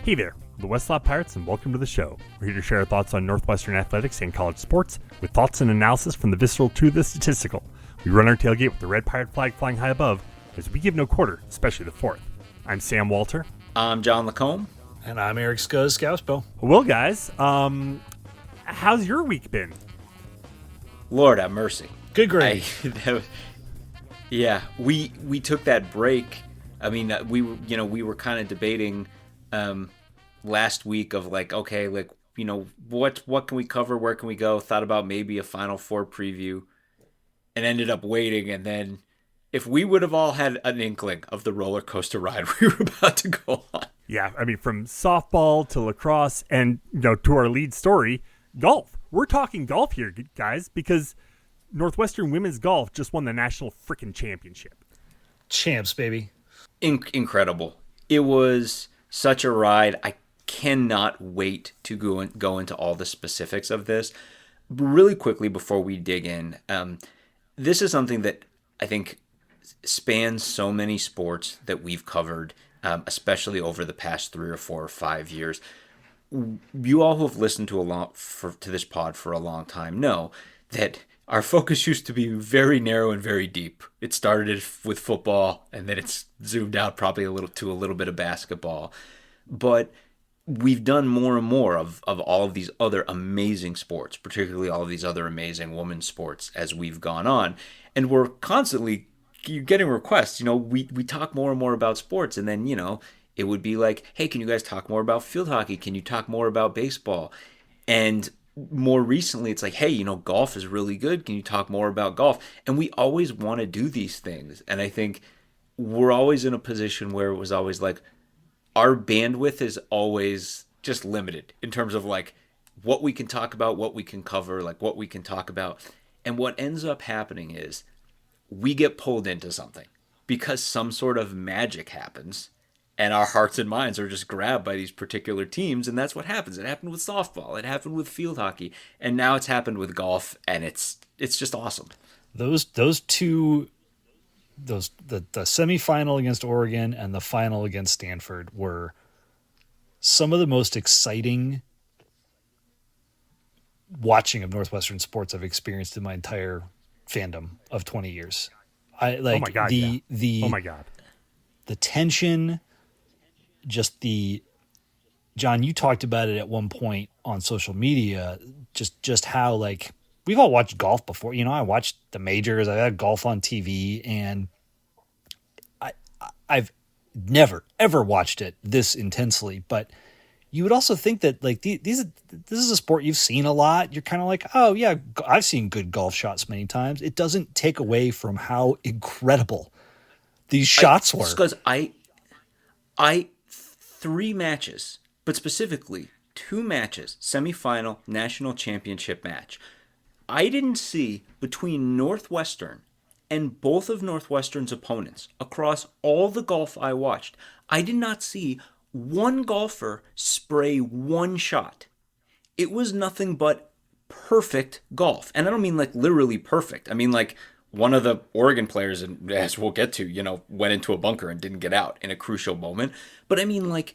Hey there, we're the West Lot Pirates, and welcome to the show. We're here to share our thoughts on Northwestern athletics and college sports, with thoughts and analysis from the visceral to the statistical. We run our tailgate with the red pirate flag flying high above, as we give no quarter, especially the fourth. I'm Sam Walter. I'm John Lacombe. And I'm Eric Scouspo. Well, guys, how's your week been? Lord have mercy. Good grade. We took that break. I mean, we were kind of debating last week of what can we cover, where can we go? Thought about maybe a Final Four preview, and ended up waiting. And then, if we would have all had an inkling of the roller coaster ride we were about to go on. Yeah, I mean, from softball to lacrosse and, to our lead story, golf. We're talking golf here, guys, because Northwestern women's golf just won the national frickin' championship. Champs, baby. Incredible. It was such a ride. I cannot wait to go into all the specifics of this. Really quickly before we dig in, this is something that I think spans so many sports that we've covered, especially over the past 3 or 4 or 5 years. You all who have listened to to this pod for a long time know that our focus used to be very narrow and very deep. It started with football, and then it's zoomed out probably a little bit of basketball. But we've done more and more of all of these other amazing sports, particularly all of these other amazing women's sports as we've gone on. And we're constantly getting requests. We talk more and more about sports, and then, it would be like, hey, can you guys talk more about field hockey? Can you talk more about baseball? And more recently, it's like, hey, golf is really good. Can you talk more about golf? And we always want to do these things. And I think we're always in a position where it was always like, our bandwidth is always just limited in terms of like what we can talk about, what we can cover, like what we can talk about. And what ends up happening is we get pulled into something because some sort of magic happens. And our hearts and minds are just grabbed by these particular teams, and that's what happens. It happened with softball, it happened with field hockey, and now it's happened with golf, and it's just awesome. The semifinal against Oregon and the final against Stanford were some of the most exciting watching of Northwestern sports I've experienced in my entire fandom of 20 years. Oh my God. The tension. John, you talked about it at one point on social media, just how, like, we've all watched golf before. I watched the majors. I had golf on TV, and I've never, ever watched it this intensely. But you would also think that, like, this is a sport you've seen a lot. You're kind of like, oh, yeah, I've seen good golf shots many times. It doesn't take away from how incredible these shots were. Because I 3 matches, but specifically 2 matches, semifinal, national championship match. I didn't see between Northwestern and both of Northwestern's opponents across all the golf I watched, I did not see one golfer spray one shot. It was nothing but perfect golf. And I don't mean like literally perfect. I mean like one of the Oregon players, and as we'll get to, went into a bunker and didn't get out in a crucial moment. But I mean, like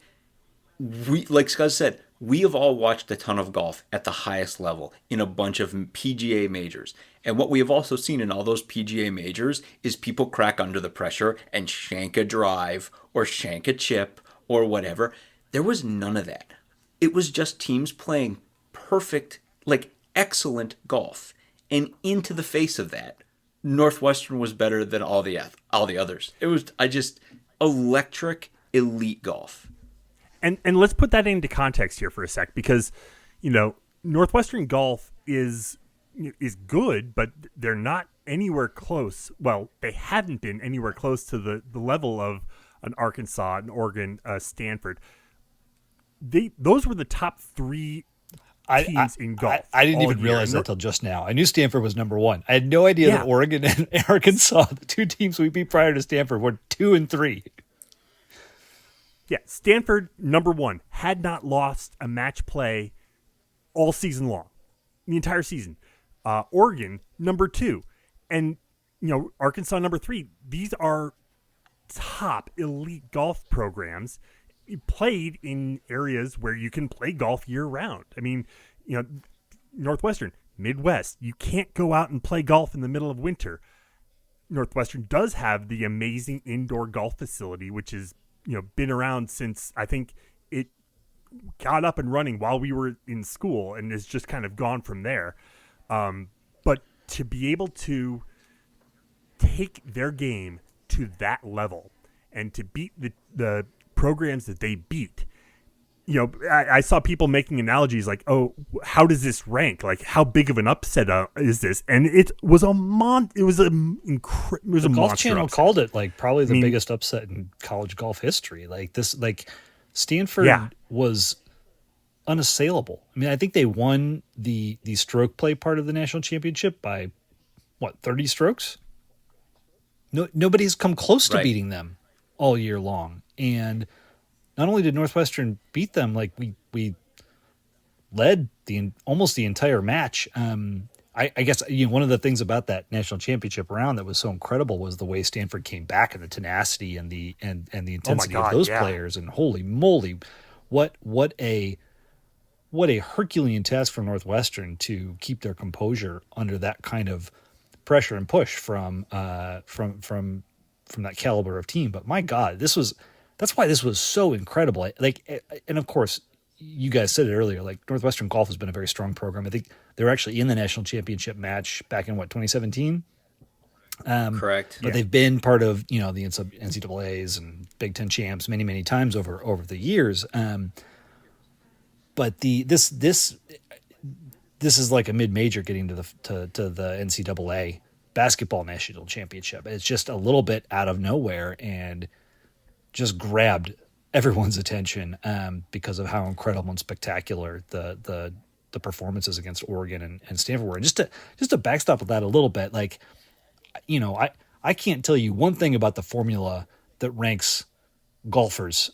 Scott said, we have all watched a ton of golf at the highest level in a bunch of PGA majors. And what we have also seen in all those PGA majors is people crack under the pressure and shank a drive or shank a chip or whatever. There was none of that. It was just teams playing perfect, like excellent golf. And into the face of that, Northwestern was better than all the others. It was electric, elite golf. And let's put that into context here for a sec, because Northwestern golf is good, but they're not anywhere close. Well, they haven't been anywhere close to the level of an Arkansas, an Oregon, Stanford. Those were the top 3 teams in golf. I didn't even realize that till just now. I knew Stanford was number 1. I had no idea that Oregon and Arkansas, the 2 teams we beat prior to Stanford, were 2 and 3. Yeah, Stanford, number 1, had not lost a match play all season long, the entire season. Oregon, number 2. And, Arkansas, number 3. These are top elite golf programs. played in areas where you can play golf year round. I mean, Northwestern, Midwest, you can't go out and play golf in the middle of winter. Northwestern does have the amazing indoor golf facility, which has been around since I think it got up and running while we were in school, and has just kind of gone from there. But to be able to take their game to that level and to beat the programs that they beat. I saw people making analogies like, oh, how does this rank? Like, how big of an upset is this? And it was a Golf Channel upset. called it like probably the biggest upset in college golf history. Like this, like Stanford was unassailable. I mean, I think they won the stroke play part of the national championship by 30 strokes. Nobody's come close to beating them all year long. And not only did Northwestern beat them, like we led almost the entire match. I guess one of the things about that national championship round that was so incredible was the way Stanford came back and the tenacity and the intensity of those players. And holy moly, what a Herculean task for Northwestern to keep their composure under that kind of pressure and push from that caliber of team. But my God, that's why this was so incredible. And of course, you guys said it earlier, like Northwestern Golf has been a very strong program. I think they were actually in the national championship match back in 2017. Correct. But they've been part of, the NCAAs and Big Ten champs many, many times over the years. But this is like a mid-major getting to the NCAA basketball national championship. It's just a little bit out of nowhere and just grabbed everyone's attention because of how incredible and spectacular the performances against Oregon and Stanford were. And just to backstop with that a little bit, like, I can't tell you one thing about the formula that ranks golfers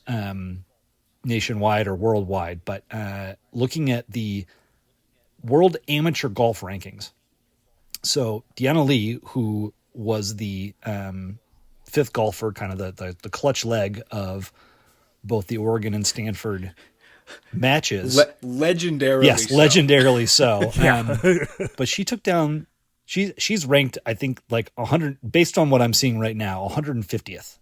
nationwide or worldwide, but looking at the World Amateur Golf Rankings. So Deanna Lee, who was the fifth golfer, kind of the clutch leg of both the Oregon and Stanford matches. Legendarily so. But she took down, she's ranked, I think, like 100, based on what I'm seeing right now, 150th.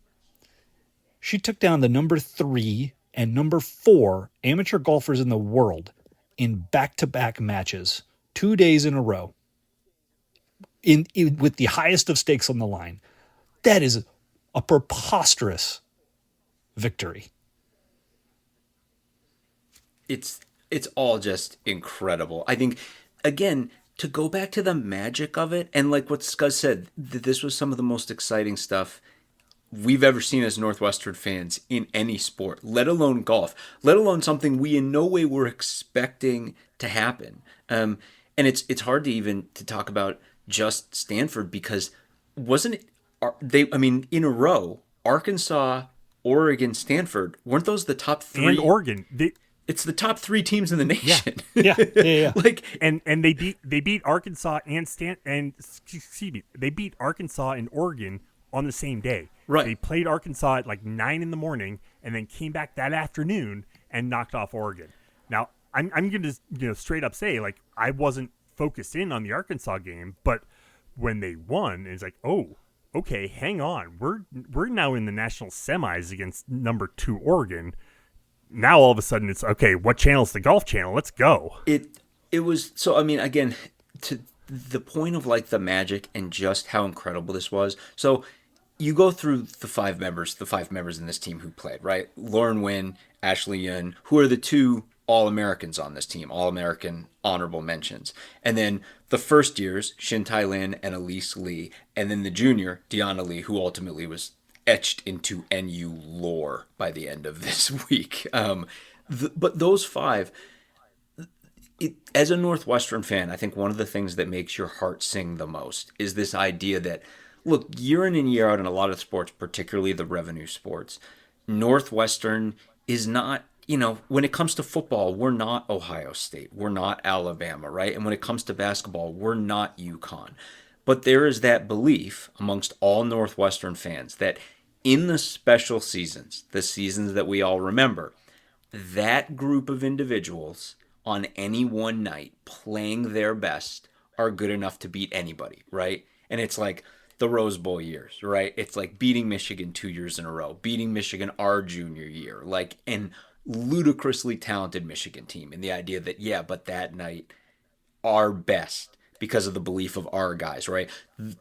She took down the number 3 and number 4 amateur golfers in the world in back-to-back matches, 2 days in a row, with the highest of stakes on the line. That is a preposterous victory. It's all just incredible. I think, again, to go back to the magic of it, and like what Scuzz said, that this was some of the most exciting stuff we've ever seen as Northwestern fans in any sport, let alone golf, let alone something we in no way were expecting to happen. And it's hard to even to talk about just Stanford, because wasn't it in a row, Arkansas, Oregon, Stanford, weren't those the top 3? And Oregon. It's the top 3 teams in the nation. Yeah. Like, and they beat Arkansas they beat Arkansas and Oregon on the same day. Right. They played Arkansas at like 9 in the morning and then came back that afternoon and knocked off Oregon. Now, I'm going to straight up say, like, I wasn't focused in on the Arkansas game, but when they won, it's like, oh, okay, hang on. We're now in the national semis against number 2 Oregon. Now all of a sudden it's okay, what channel's the Golf Channel? Let's go. It was, so I mean, again, to the point of like the magic and just how incredible this was. So you go through the five members in this team who played, right? Lauren Wynn, Ashley Yun, who are the 2 All-Americans on this team, All-American honorable mentions. And then the first years, Shin Tai Lin and Elise Lee. And then the junior, Deanna Lee, who ultimately was etched into NU lore by the end of this week. But those 5, as a Northwestern fan, I think one of the things that makes your heart sing the most is this idea that, look, year in and year out in a lot of sports, particularly the revenue sports, Northwestern is not, when it comes to football, we're not Ohio State. We're not Alabama, right? And when it comes to basketball, we're not UConn. But there is that belief amongst all Northwestern fans that in the special seasons, the seasons that we all remember, that group of individuals on any one night playing their best are good enough to beat anybody, right? And it's like the Rose Bowl years, right? It's like beating Michigan 2 years in a row, beating Michigan our junior year, like an ludicrously talented Michigan team. And the idea that, yeah, but that night, our best because of the belief of our guys, right?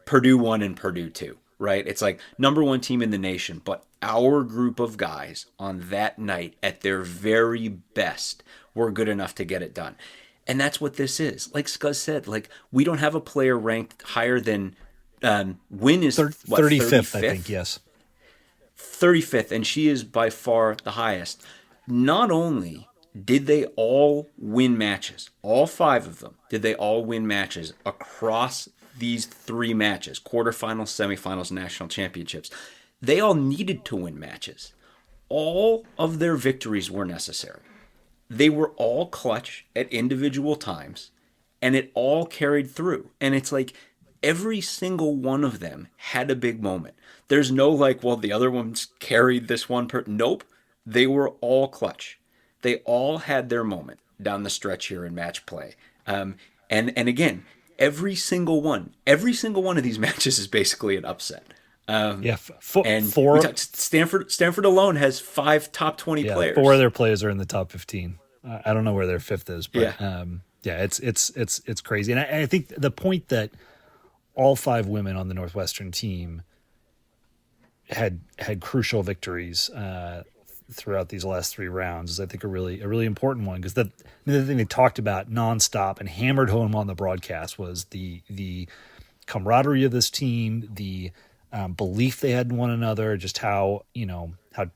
Purdue 1 and Purdue 2, right? It's like number one team in the nation, but our group of guys on that night at their very best were good enough to get it done. And that's what this is. Like Scuzz said, like we don't have a player ranked higher than Win is 35th, I think, yes. 35th, and she is by far the highest. Not only did they all win matches, all 5 of them, did they all win matches across these 3 matches, quarterfinals, semifinals, national championships. They all needed to win matches. All of their victories were necessary. They were all clutch at individual times, and it all carried through. And it's like every single one of them had a big moment. There's no like, well, the other ones carried this one Nope. They were all clutch. They all had their moment down the stretch here in match play. And again, every single one of these matches is basically an upset. Stanford alone has 5 top 20 players. 4 of their players are in the top 15. I don't know where their 5th is, but it's crazy. And I think the point that all 5 women on the Northwestern team had crucial victories throughout these last 3 rounds is, I think, a really important one, because the thing they talked about nonstop and hammered home on the broadcast was the camaraderie of this team, the belief they had in one another, just how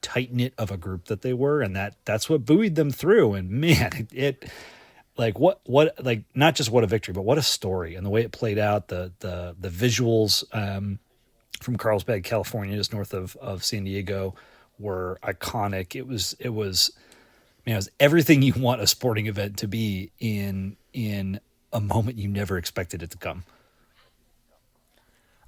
tight knit of a group that they were, and that's what buoyed them through. And man, it like what like not just what a victory, but what a story, and the way it played out, the visuals from Carlsbad, California, just north of San Diego, were iconic. It was everything you want a sporting event to be in a moment you never expected it to come.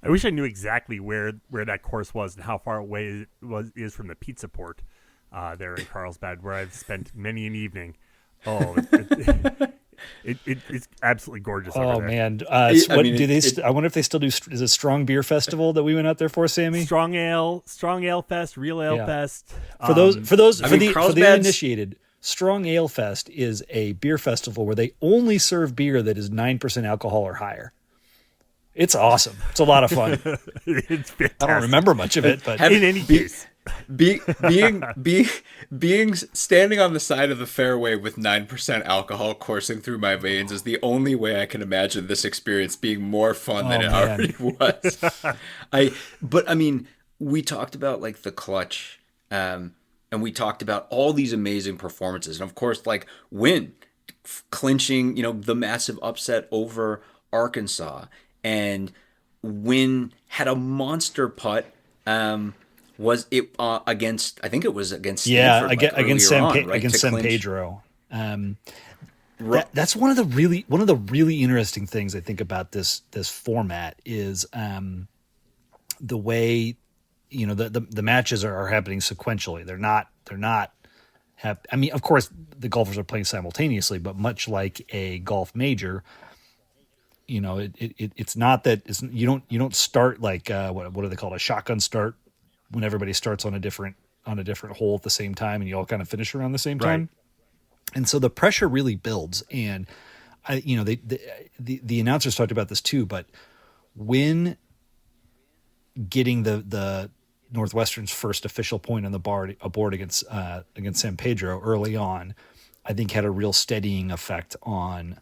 I wish I knew exactly where that course was and how far away it is from the pizza port there in Carlsbad, where I've spent many an evening. Oh, it's absolutely gorgeous. Oh over there. Man, I wonder if they still do. Is it Strong Beer Festival that we went out there for, Sammy? Strong Ale Fest, Real Ale Fest. For the uninitiated, Strong Ale Fest is a beer festival where they only serve beer that is 9% alcohol or higher. It's awesome. It's a lot of fun. It's fantastic. I don't remember much of it, but in any case. Being standing on the side of the fairway with 9% alcohol coursing through my veins is the only way I can imagine this experience being more fun than it already was. We talked about like the clutch, and we talked about all these amazing performances, and of course, like Win clinching, the massive upset over Arkansas, and Win had a monster putt. Was it against? I think it was against Stanford, against San Pedro. That's one of the really interesting things I think about this format is the way the matches are happening sequentially. They're not. Of course, the golfers are playing simultaneously, but much like a golf major, it's not that you don't start like what do they call it, a shotgun start, when everybody starts on a different hole at the same time and you all kind of finish around the same time. Right. And so the pressure really builds. And the announcers talked about this too, but when getting the Northwestern's first official point on the board against San Pedro early on, I think had a real steadying effect on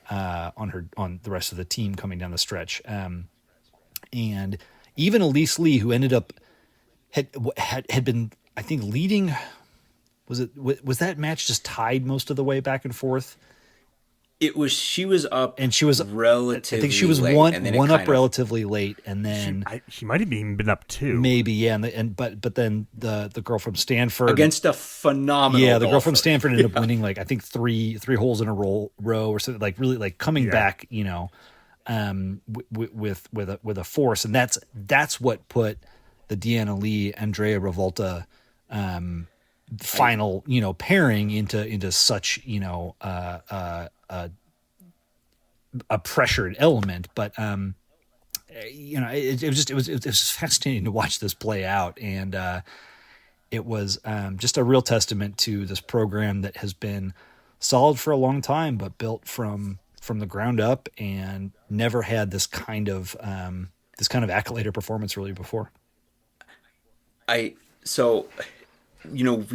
the rest of the team coming down the stretch. And even Elise Lee, who ended up had been, I think, leading. Was that match just tied most of the way back and forth? It was. She was up, and she was relatively. I think she was late, one up relatively late, and then she might have even been up 2. Maybe, yeah. But then the girl from Stanford against a phenomenal. Yeah, the girl golfer. from Stanford ended up winning like I think three holes in a row or something, like really like coming back, with a force, and that's what put the Deanna Lee Andrea Revolta final, pairing into such, a pressured element. But it was fascinating to watch this play out, and it was just a real testament to this program that has been solid for a long time, but built from the ground up, and never had this kind of accolade or performance really before. We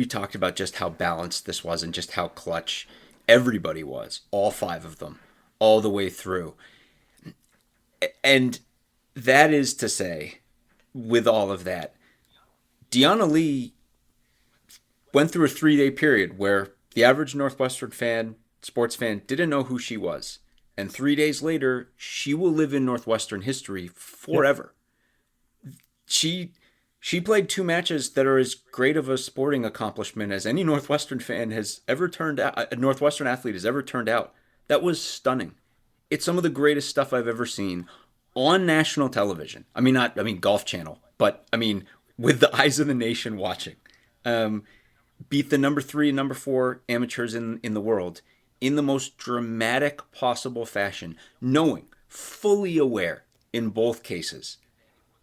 talked about just how balanced this was and just how clutch everybody was, all 5 of them, all the way through. And that is to say, with all of that, Deanna Lee went through a 3-day period where the average Northwestern sports fan, didn't know who she was. And 3 days later, she will live in Northwestern history forever. Yep. She played 2 matches that are as great of a sporting accomplishment as any Northwestern fan has ever turned out, a Northwestern athlete has ever turned out. That was stunning. It's some of the greatest stuff I've ever seen on national television. Golf Channel, but with the eyes of the nation watching. Beat the number 3 and number 4 amateurs in the world in the most dramatic possible fashion, knowing, fully aware in both cases,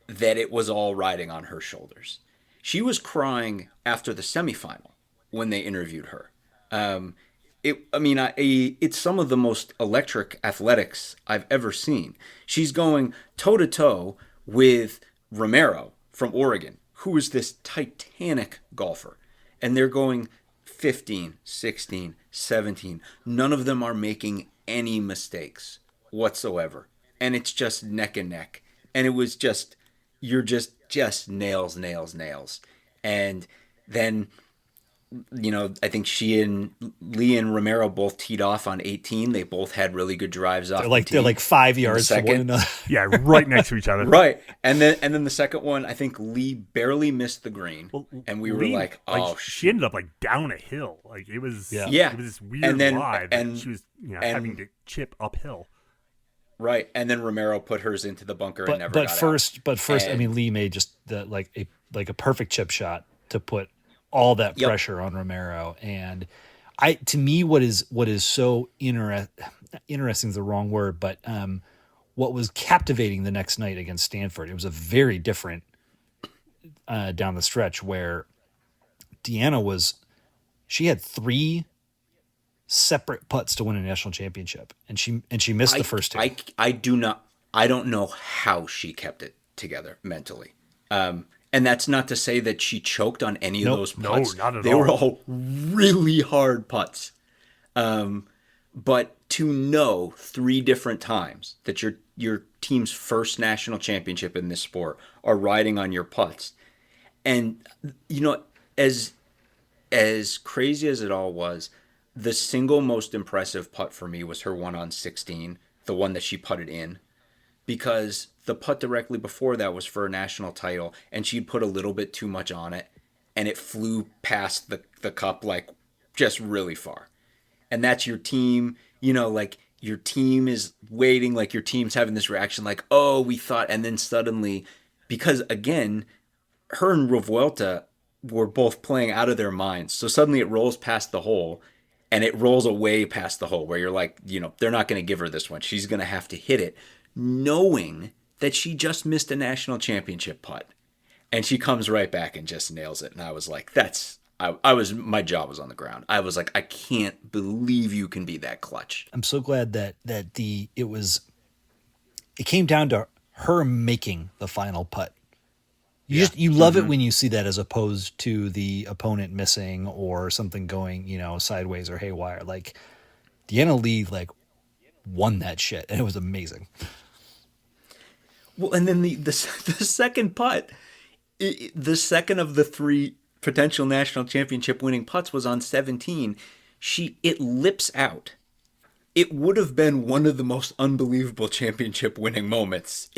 that it was all riding on her shoulders. She was crying after the semifinal when they interviewed her. It's some of the most electric athletics I've ever seen. She's going toe-to-toe with Romero from Oregon, who is this titanic golfer. And they're going 15, 16, 17. None of them are making any mistakes whatsoever. And it's just neck and neck. And it was just, you're just nails. And then, I think she and Lee and Romero both teed off on 18. They both had really good drives off. They're like 5 yards from one another. Yeah, right next to each other. Right. And then the second one, I think Lee barely missed the green. Well, and we were like, oh, she ended up down a hill. It was it was this weird lie that she was having to chip uphill. Right. And then Romero put hers into the bunker and never got out. But first, Lee made just a perfect chip shot to put all that pressure on Romero. And to me, what is so interesting is the wrong word, but what was captivating the next night against Stanford, it was a very different down the stretch where Deanna she had 3 separate putts to win a national championship, and she missed the first 2. I don't know how she kept it together mentally. And that's not to say that she choked on any of those putts. No, not at all. They were all really hard putts. But to know 3 different times that your team's first national championship in this sport are riding on your putts. And, as crazy as it all was, the single most impressive putt for me was her one on 16, the one that she putted in. Because the putt directly before that was for a national title, and she'd put a little bit too much on it, and it flew past the cup just really far. And that's your team, your team is waiting, your team's having this reaction oh, we thought, and then suddenly, because again, her and Revuelta were both playing out of their minds, so suddenly it rolls past the hole, and it rolls away past the hole, where you're they're not going to give her this one. She's going to have to hit it, knowing that she just missed a national championship putt. And she comes right back and just nails it. And I was like, my jaw was on the ground. I was like, I can't believe you can be that clutch. I'm so glad that it came down to her making the final putt. You love it when you see that, as opposed to the opponent missing or something going, sideways or haywire. Deanna Lee, won that shit, and it was amazing. Well, and then the second putt, the second of the 3 potential national championship winning putts was on 17. It lips out. It would have been one of the most unbelievable championship winning moments.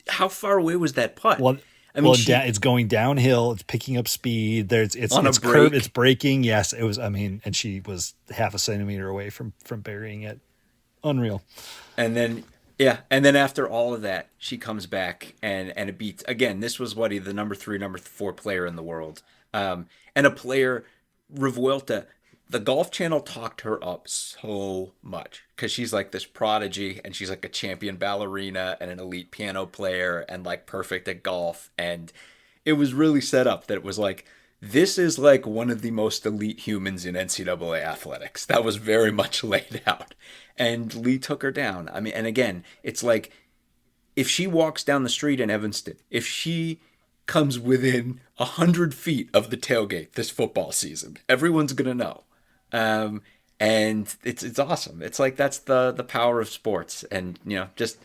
How far away was that putt? Well, it's going downhill. It's picking up speed. It's curved. It's braking. Yes, it was. And she was half a centimeter away from burying it. Unreal. And then Yeah, and then after all of that, she comes back and it beats again. This was what the number 3, number 4 player in the world, and a player, Revuelta. The Golf Channel talked her up so much because she's like this prodigy and she's like a champion ballerina and an elite piano player and like perfect at golf. And it was really set up that it was like, this is like one of the most elite humans in NCAA athletics. That was very much laid out. And Lee took her down. I mean, and again, it's like if she walks down the street in Evanston, if she comes within 100 feet of the tailgate this football season, everyone's going to know. And it's awesome. It's like that's the power of sports, and just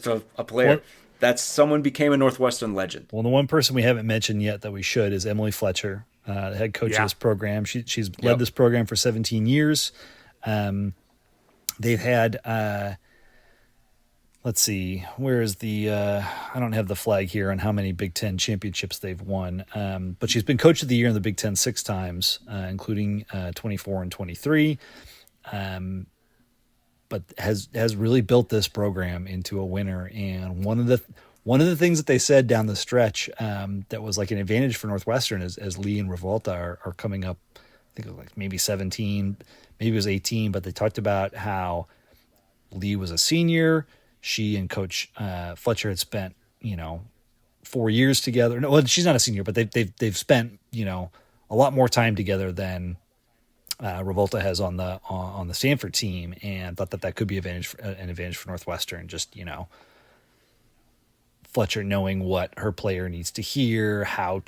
a player. Well, that's someone became a Northwestern legend. Well, the one person we haven't mentioned yet that we should is Emily Fletcher, the head coach of this program. She's led this program for 17 years. They've had, let's see, where is the, I don't have the flag here on how many Big Ten championships they've won. But she's been coach of the year in the Big Ten 6 times, including 24 and 23. But has really built this program into a winner. And one of the things that they said down the stretch that was like an advantage for Northwestern as Lee and Revuelta are coming up, I think it was like maybe 17, maybe it was 18, but they talked about how Lee was a senior. She and Coach Fletcher had spent, 4 years together. No, well, she's not a senior, but they've spent, a lot more time together than Revuelta has on the Stanford team, and thought that could be an advantage for Northwestern. Just Fletcher knowing what her player needs to hear, how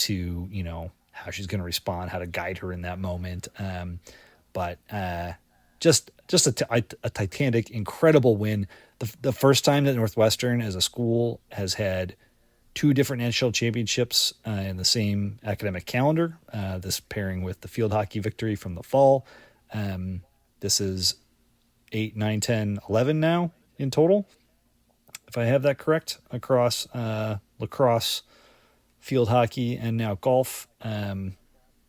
how she's going to respond, how to guide her in that moment. But just a titanic, incredible win. The first time that Northwestern as a school has had 2 different national championships in the same academic calendar, this pairing with the field hockey victory from the fall. This is 8, 9, 10, 11 now in total, if I have that correct, across lacrosse, field hockey, and now golf.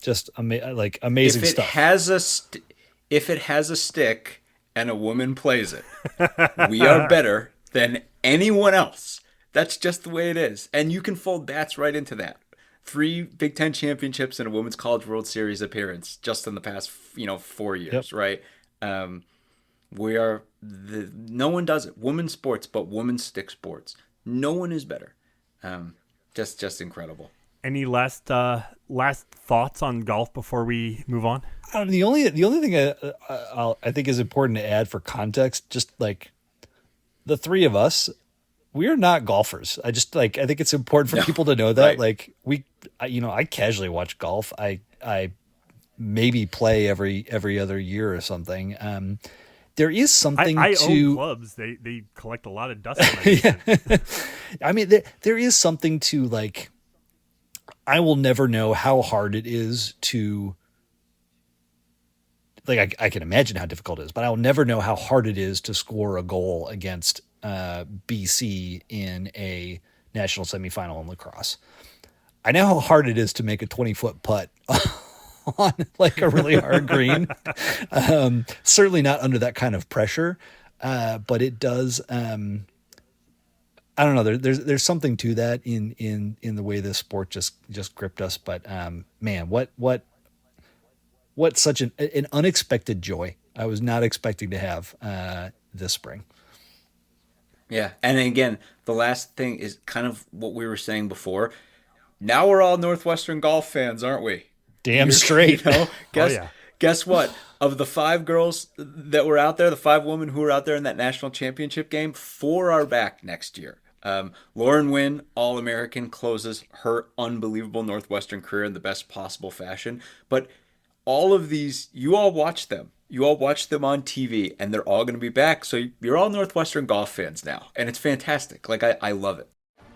Just amazing stuff. If it has a stick and a woman plays it, we are better than anyone else. That's just the way it is. And you can fold bats right into that. 3 Big Ten championships and a Women's College World Series appearance just in the past, 4 years, right? No one does it. Women's sports, but women's stick sports. No one is better. Just incredible. Any last thoughts on golf before we move on? The only thing I think is important to add for context, just like the 3 of us, we are not golfers. I think it's important for people to know that. Right. Like I casually watch golf. I maybe play every other year or something. There is something I to own clubs. They collect a lot of dust. Yeah. I mean, there is something to like. I will never know how hard it is to. Like I can imagine how difficult it is, but I'll never know how hard it is to score a goal against BC in a national semifinal in lacrosse. I know how hard it is to make a 20-foot putt on like a really hard green. Certainly not under that kind of pressure, but it does. I don't know. There's something to that in the way this sport just gripped us. But man, what such an unexpected joy. I was not expecting to have this spring. Yeah, and again, the last thing is kind of what we were saying before. Now we're all Northwestern golf fans, aren't we? Damn straight. Guess what? Of the 5 girls that were out there, the 5 women who were out there in that national championship game, 4 are back next year. Lauren Wynn, All-American, closes her unbelievable Northwestern career in the best possible fashion. But all of these, you all watch them. You all watch them on TV, and they're all going to be back. So you're all Northwestern golf fans now, and it's fantastic. Like, I love it.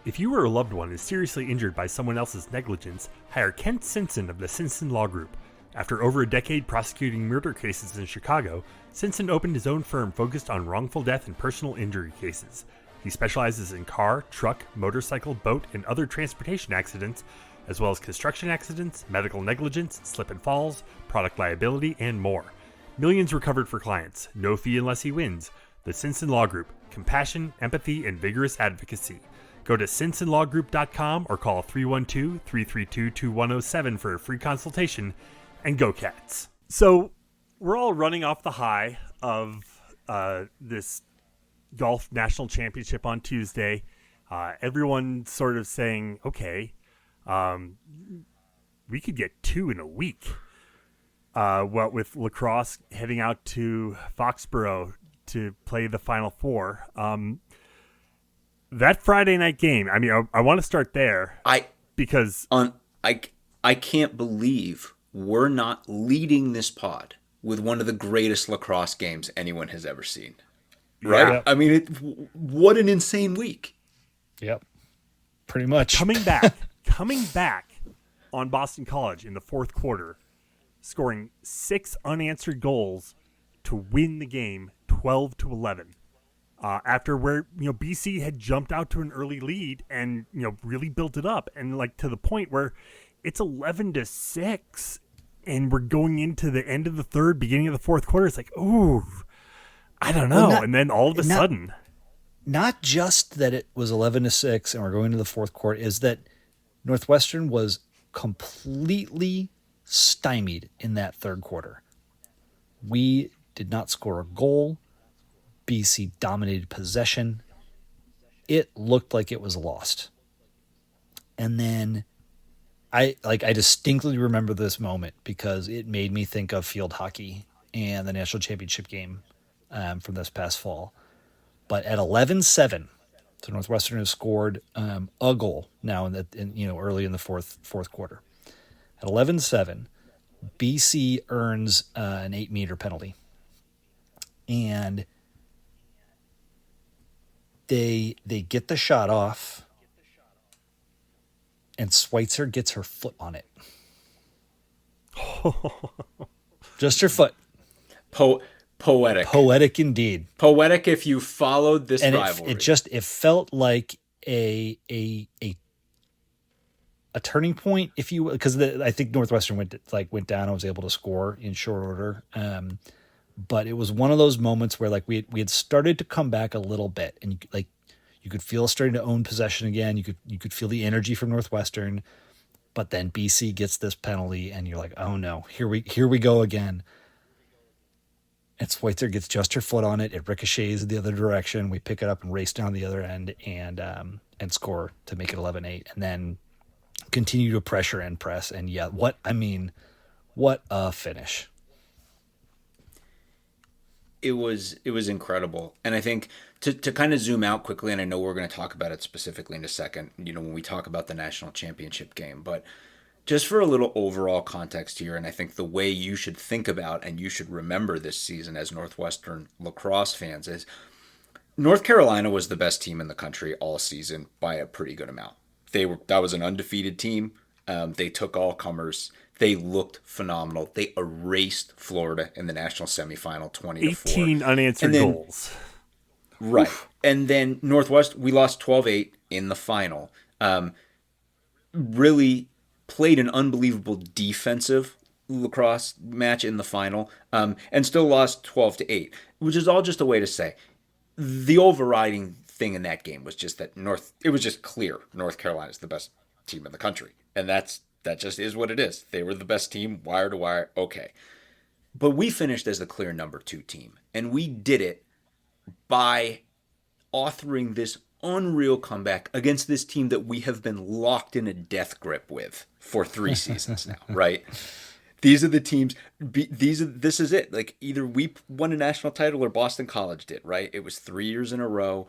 If you or a loved one is seriously injured by someone else's negligence, hire Kent Simpson of the Simpson Law Group. After over a decade prosecuting murder cases in Chicago, Simpson opened his own firm focused on wrongful death and personal injury cases. He specializes in car, truck, motorcycle, boat, and other transportation accidents, as well as construction accidents, medical negligence, slip and falls, product liability, and more. Millions recovered for clients. No fee unless he wins. The Simpson Law Group. compassion, empathy, and vigorous advocacy. Go to simpsonlawgroup.com or call 312-332-2107 for a free consultation, and go Cats. So we're all running off the high of this golf national championship on Tuesday. Everyone sort of saying, okay, we could get 2 in a week. What with Lacrosse heading out to Foxborough to play the Final Four. That Friday night game, I mean, I want to start there. I can't believe we're not leading this pod with one of the greatest lacrosse games anyone has ever seen. Right? Yep. I mean, what an insane week. Yep. Pretty much. Coming back on Boston College in the fourth quarter, scoring 6 unanswered goals to win the game 12-11. After where BC had jumped out to an early lead and really built it up, and like to the point where it's 11-6, and we're going into the end of the third, beginning of the fourth quarter. It's like, ooh, I don't know. And then all of a sudden, not just that it was 11-6 and we're going to the fourth quarter, is that Northwestern was completely stymied in that third quarter. We did not score a goal. BC dominated possession. It looked like it was lost. And then I distinctly remember this moment because it made me think of field hockey and the national championship game from this past fall. But at 11-7, so Northwestern has scored a goal now early in the fourth quarter. At 11-7, BC earns an 8-meter penalty. And they get the shot off, and Schweitzer gets her foot on it. Just her foot. Poetic. Poetic indeed. Poetic if you followed this and rivalry. It felt like a turning point, if you will, because I think Northwestern went down and was able to score in short order. But it was one of those moments where we had started to come back a little bit, and you could feel us starting to own possession again. You could feel the energy from Northwestern, but then BC gets this penalty, and you're like, oh no, here we go again. And Schweitzer gets just her foot on it. It ricochets the other direction. We pick it up and race down the other end and score to make it 11-8, and then continue to pressure and press. And yeah, what a finish. It was incredible. And I think to kind of zoom out quickly, and I know we're going to talk about it specifically in a second, when we talk about the national championship game, but just for a little overall context here, and I think the way you should think about and you should remember this season as Northwestern lacrosse fans is North Carolina was the best team in the country all season by a pretty good amount. That was an undefeated team. They took all comers. They looked phenomenal. They erased Florida in the national semifinal 20-4. 18 unanswered goals. Right. Oof. And then Northwest, we lost 12-8 in the final. Really played an unbelievable defensive lacrosse match in the final, and still lost 12-8, which is all just a way to say the overriding thing in that game was just that it was just clear North Carolina is the best team in the country. And that just is what it is. They were the best team, wire to wire. Okay. But we finished as the clear number 2 team. And we did it by authoring this unreal comeback against this team that we have been locked in a death grip with for 3 seasons now, right? These are the teams. This is it. Either we won a national title or Boston College did, right? It was 3 years in a row.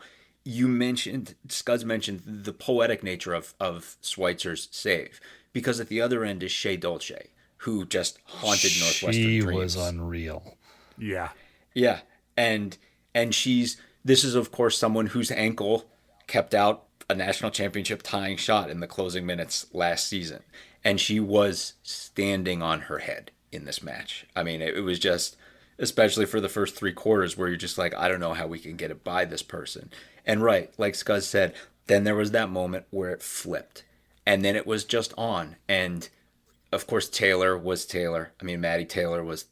Scuds mentioned the poetic nature of Schweitzer's save, because at the other end is Shea Dolce, who just haunted Northwestern dreams. She was unreal. Yeah. Yeah. And this is, of course, someone whose ankle kept out a national championship tying shot in the closing minutes last season. And she was standing on her head in this match. I mean, it was just, especially for the first 3 quarters, where you're just like, I don't know how we can get it by this person. And right, like Scuzz said, then there was that moment where it flipped. And then it was just on. And, of course, Taylor was Taylor. I mean, Maddie Taylor was,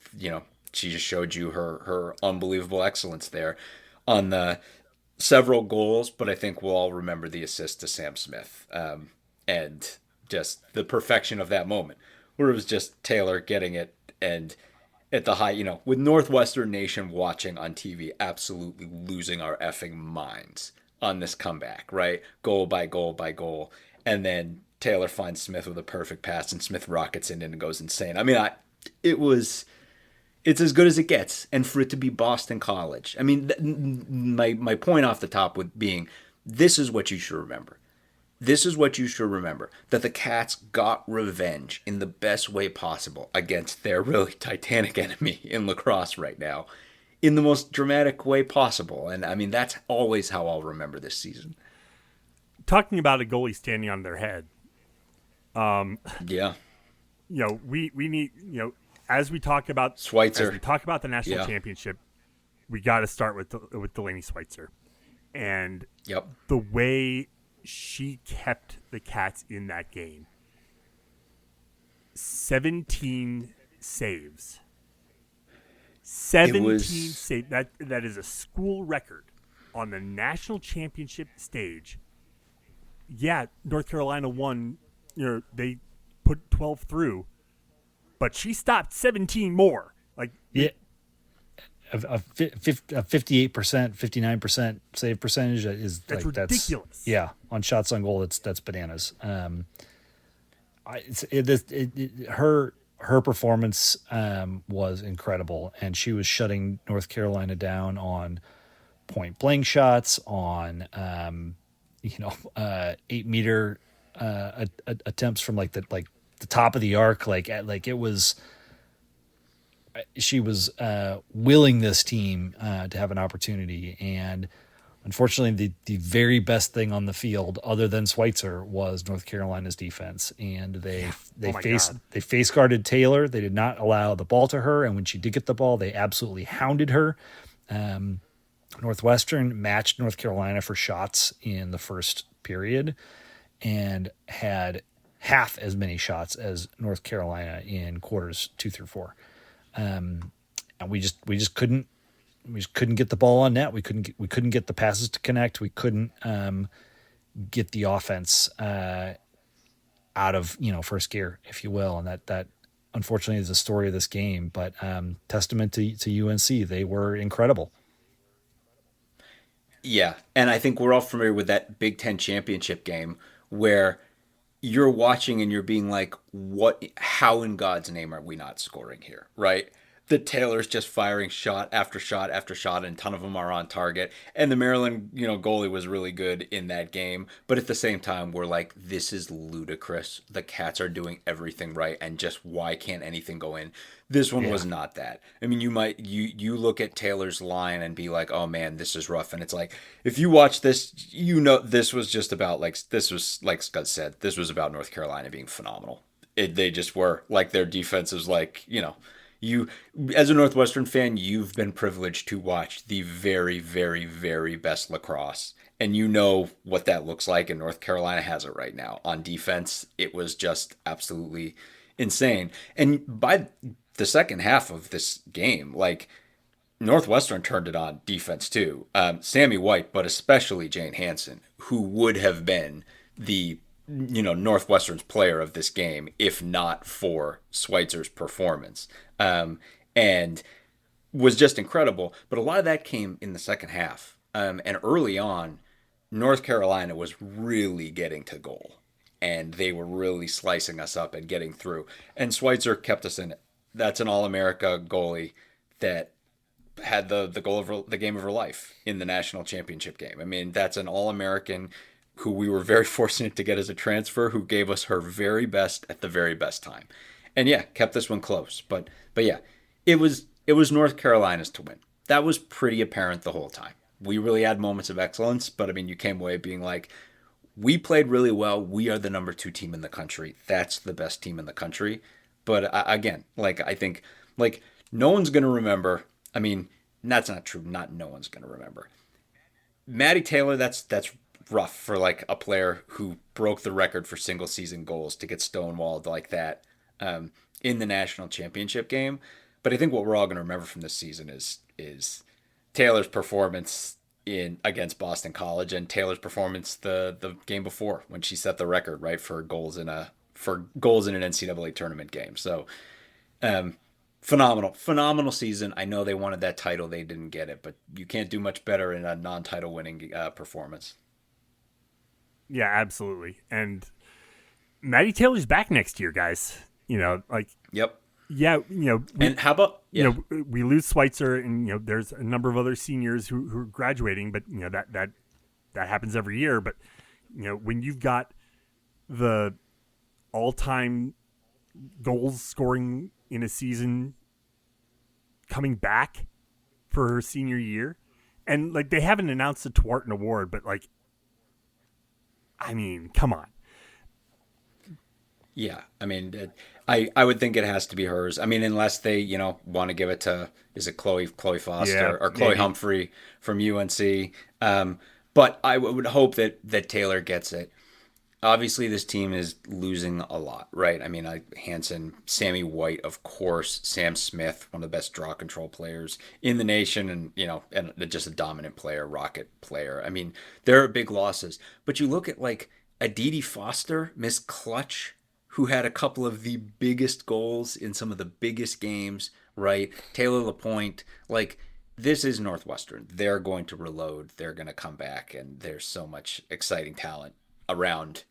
she just showed you her unbelievable excellence there on the several goals, but I think we'll all remember the assist to Sam Smith, and just the perfection of that moment, where it was just Taylor getting it and at the high, with Northwestern Nation watching on TV, absolutely losing our effing minds on this comeback, right? Goal by goal by goal. And then Taylor finds Smith with a perfect pass, and Smith rockets in and goes insane. I mean, it was it's as good as it gets, and for it to be Boston College. I mean, my point off the top with being, this is what you should remember. This is what you should remember, that the Cats got revenge in the best way possible against their really titanic enemy in lacrosse right now, in the most dramatic way possible. And I mean, that's always how I'll remember this season. Talking about a goalie standing on their head, Yeah. we need, as we talk about Schweitzer. the national Yeah. championship, we got to start with Delaney Schweitzer, and Yep. the way she kept the Cats in that game. 17 saves. 17 saves. That is a school record on the national championship stage. Yeah, North Carolina won. They put 12 through, but she stopped 17 more. Like, Yeah, a 58%, 59% save percentage is That's like ridiculous. yeah, on shots on goal, that's bananas. Her performance was incredible, and she was shutting North Carolina down on point blank shots, on 8 meter attempts from like the top of the arc, it was. She was willing this team to have an opportunity, and unfortunately, the very best thing on the field, other than Schweitzer, was North Carolina's defense, and they face guarded Taylor. They did not allow the ball to her, and when she did get the ball, they absolutely hounded her. Northwestern matched North Carolina for shots in the first period, and had half as many shots as North Carolina in quarters 2 through 4. And we just couldn't get the ball on net. We couldn't get the passes to connect. We couldn't get the offense out of first gear, if you will. And that unfortunately is the story of this game. But testament to UNC, they were incredible. Yeah, and I think we're all familiar with that Big Ten championship game where you're watching and you're being like, what, how in God's name are we not scoring here, right? The Taylor's just firing shot after shot after shot, and a ton of them are on target. And the Maryland, goalie was really good in that game. But at the same time, we're like, this is ludicrous. The Cats are doing everything right, and just why can't anything go in? This one was not that. I mean, you look at Taylor's line and be like, oh man, this is rough. And it's like, if you watch this, this was just about this was like Scott said, this was about North Carolina being phenomenal. They just were like, their defense is like, you, as a Northwestern fan, you've been privileged to watch the very, very, very best lacrosse. And you know what that looks like, and North Carolina has it right now. On defense, it was just absolutely insane. And by the second half of this game, Northwestern turned it on defense too. Sammy White, but especially Jane Hansen, who would have been the Northwestern's player of this game if not for Schweitzer's performance, and was just incredible. But a lot of that came in the second half, and early on, North Carolina was really getting to goal, and they were really slicing us up and getting through. And Schweitzer kept us in it. That's an All-America goalie that had the goal of the game of her life in the national championship game. I mean, that's an All-American who we were very fortunate to get as a transfer, who gave us her very best at the very best time. And yeah, kept this one close. But yeah, it was North Carolina's to win. That was pretty apparent the whole time. We really had moments of excellence, but I mean, you came away being like, we played really well. We are the number 2 team in the country. That's the best team in the country. But again, I think no one's going to remember. I mean, that's not true. Not no one's going to remember. Maddie Taylor, that's rough for a player who broke the record for single season goals to get stonewalled like that in the national championship game. But I think what we're all going to remember from this season is Taylor's performance in against Boston College, and Taylor's performance the game before when she set the record, right, for goals in an NCAA tournament game. So um, phenomenal season. I know they wanted that title, they didn't get it, but you can't do much better in a non-title winning performance. Yeah, absolutely. And Maddie Taylor's back next year, guys. Like, Yep. yeah, And how about we lose Schweitzer, and there's a number of other seniors who are graduating, but that happens every year. But when you've got the all-time goals scoring in a season coming back for her senior year, and like they haven't announced the Twarton Award, but like, I mean, come on. Yeah, I mean, I would think it has to be hers. I mean, unless they want to give it to, is it Chloe Foster Yeah, or Chloe maybe. Humphrey from UNC? But I would hope that Taylor gets it. Obviously, this team is losing a lot, right? I mean, Hanson, Sammy White, of course, Sam Smith, one of the best draw control players in the nation, and just a dominant player, rocket player. I mean, there are big losses, but you look at like Aditi Foster, Miss Clutch, who had a couple of the biggest goals in some of the biggest games, right? Taylor Lapointe, like this is Northwestern. They're going to reload. They're going to come back, and there's so much exciting talent around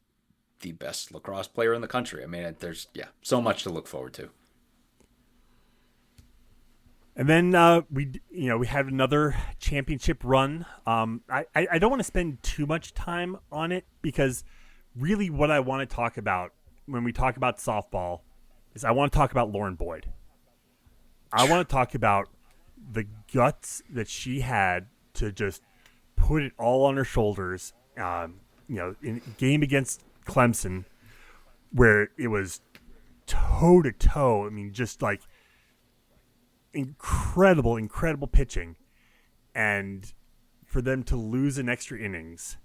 the best lacrosse player in the country. I mean, there's so much to look forward to. And then we had another championship run. I don't want to spend too much time on it because really what I want to talk about when we talk about softball is I want to talk about Lauren Boyd. I want to talk about the guts that she had to just put it all on her shoulders. In a game against Clemson, where it was toe to toe. I mean, just like incredible pitching, and for them to lose in extra innings,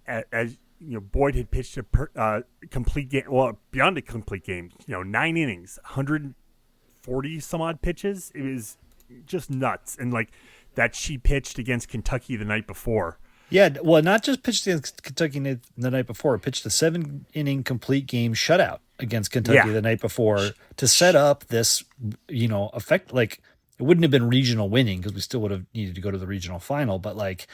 as Boyd had pitched a complete game, well, beyond a complete game, 9 innings, 140 some odd pitches. It was just nuts, and like that she pitched against Kentucky the night before. Yeah, well, not just pitched against Kentucky the night before, pitched a 7-inning complete game shutout against Kentucky the night before to set up this, effect. Like, it wouldn't have been regional winning because we still would have needed to go to the regional final, but like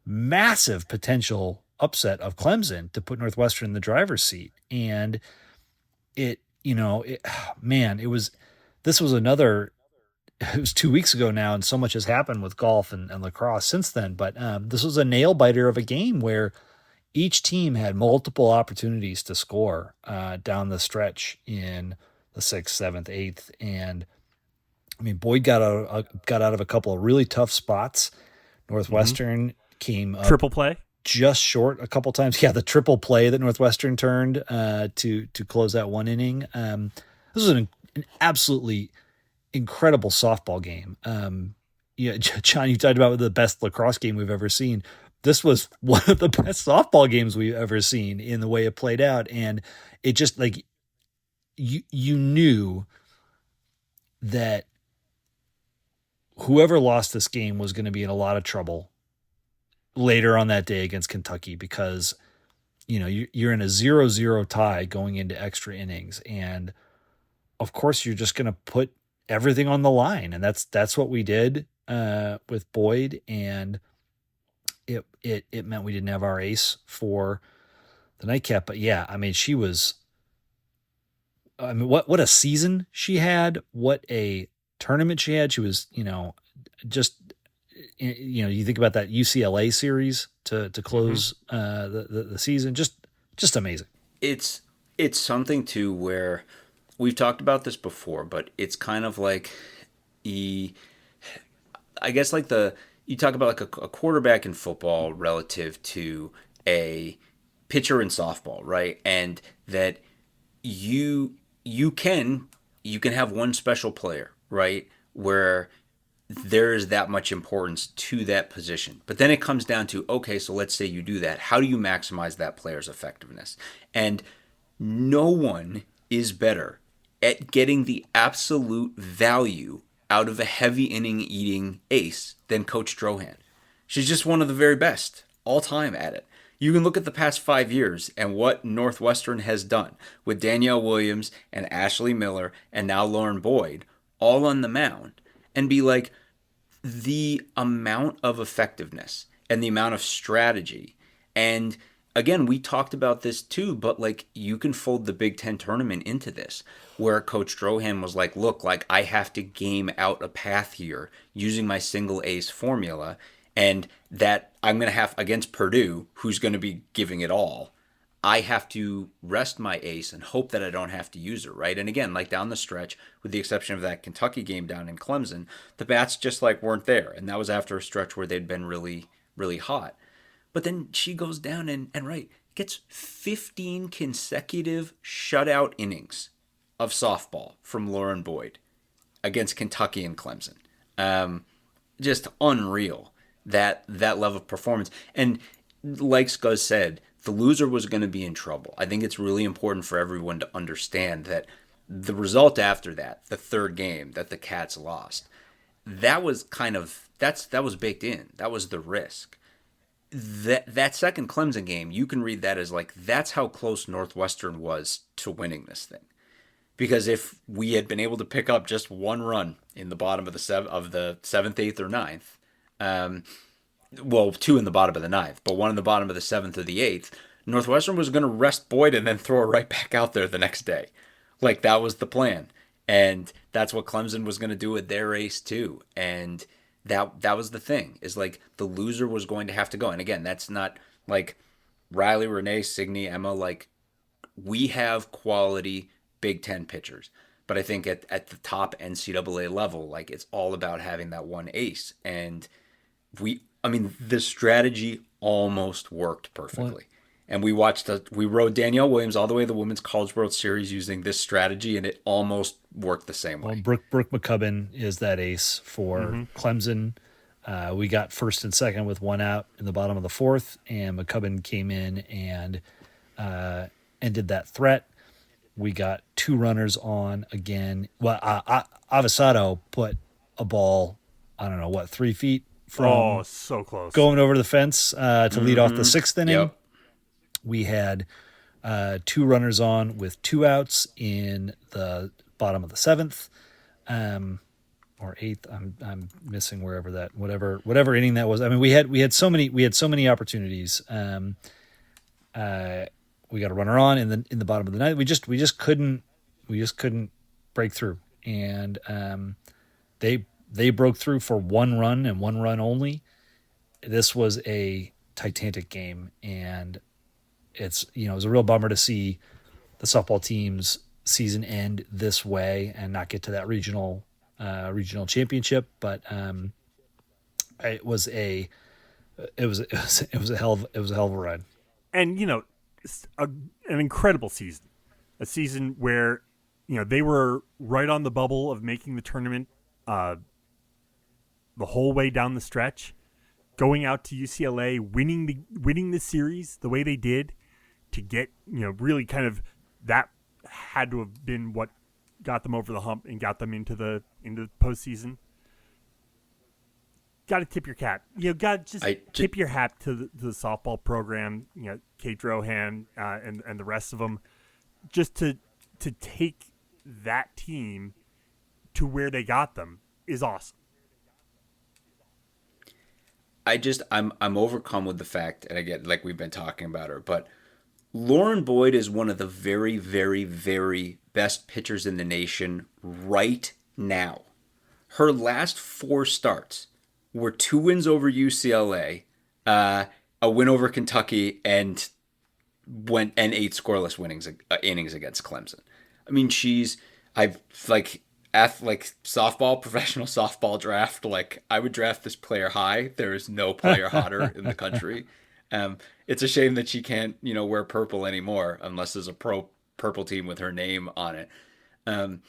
massive potential upset of Clemson to put Northwestern in the driver's seat. And this was another. It was 2 weeks ago now, and so much has happened with golf and lacrosse since then. But this was a nail biter of a game where each team had multiple opportunities to score down the stretch in the 6th, 7th, 8th, and I mean Boyd got out of a couple of really tough spots. Northwestern came up Triple play. just short a couple times. Yeah, the triple play that Northwestern turned to close that 1 inning. This was an absolutely incredible softball game. John, you talked about the best lacrosse game we've ever seen. This was one of the best softball games we've ever seen in the way it played out. And it just like, you knew that whoever lost this game was going to be in a lot of trouble later on that day against Kentucky because, you're in a 0-0 tie going into extra innings. And of course you're just going to put everything on the line. And that's what we did with Boyd. And it meant we didn't have our ace for the nightcap. But yeah, I mean, what a season she had, what a tournament she had. She was, just, you think about that UCLA series to close the season. Just amazing. It's something too where we've talked about this before, but it's kind of like I guess like you talk about like a quarterback in football relative to a pitcher in softball, right? And that you can have one special player, right? Where there is that much importance to that position. But then it comes down to, okay, so let's say you do that. How do you maximize that player's effectiveness? And no one is better at getting the absolute value out of a heavy inning eating ace than Coach Drohan. She's just one of the very best all time at it. You can look at the past 5 years and what Northwestern has done with Danielle Williams and Ashley Miller and now Lauren Boyd all on the mound and be like, the amount of effectiveness and the amount of strategy. And again, we talked about this too, but like you can fold the Big Ten tournament into this, where Coach Drohan was like, look, like I have to game out a path here using my single ace formula, and that I'm going to have against Purdue, who's going to be giving it all. I have to rest my ace and hope that I don't have to use it, right? And again, like down the stretch, with the exception of that Kentucky game down in Clemson, the bats just like weren't there. And that was after a stretch where they'd been really, really hot. But then she goes down and right, gets 15 consecutive shutout innings of softball from Lauren Boyd against Kentucky and Clemson. Just unreal, that level of performance. And like Scuzz said, the loser was going to be in trouble. I think it's really important for everyone to understand that the result after that, the third game that the Cats lost, that was kind of that was baked in. That was the risk. That second Clemson game, you can read that as like that's how close Northwestern was to winning this thing. Because if we had been able to pick up just one run in the bottom of the seventh, eighth, or ninth, well, two in the bottom of the ninth, but one in the bottom of the seventh or the eighth, Northwestern was going to rest Boyd and then throw her right back out there the next day. Like, that was the plan. And that's what Clemson was going to do with their ace, too. And that was the thing, is like the loser was going to have to go. And again, that's not like Riley, Renee, Signe, Emma. Like, we have quality Big Ten pitchers. But I think at the top NCAA level, like, it's all about having that one ace. And the strategy almost worked perfectly. What? And we rode Danielle Williams all the way to the Women's College World Series using this strategy, and it almost worked the same way. Well, Brooke McCubbin is that ace for Clemson. We got first and second with one out in the bottom of the fourth, and McCubbin came in and ended that threat. We got two runners on again. Well, Avesado put a ball, 3 feet from so close, going over the fence to lead off the sixth inning. Yep. We had two runners on with two outs in the bottom of the seventh, or eighth. I'm missing whatever inning that was. I mean, we had so many opportunities. We got a runner on in the bottom of the ninth. We just couldn't break through, and they broke through for one run and one run only. This was a titanic game, and it was a real bummer to see the softball team's season end this way and not get to that regional championship. But it was a hell of a ride. And an incredible season, a season where they were right on the bubble of making the tournament the whole way down the stretch, going out to UCLA, winning the series the way they did, to get really kind of, that had to have been what got them over the hump and got them into the postseason. Got to tip your cap. Tip your hat to the softball program. Kate Drohan and the rest of them, just to take that team to where they got them is awesome. I'm overcome with the fact, and again, like we've been talking about her, but Lauren Boyd is one of the very, very, very best pitchers in the nation right now. Her last 4 starts were 2 wins over UCLA, a win over Kentucky, and 8 scoreless innings against Clemson. I mean, softball, professional softball draft, like, I would draft this player high. There is no player hotter in the country. It's a shame that she can't, wear purple anymore unless there's a pro purple team with her name on it. And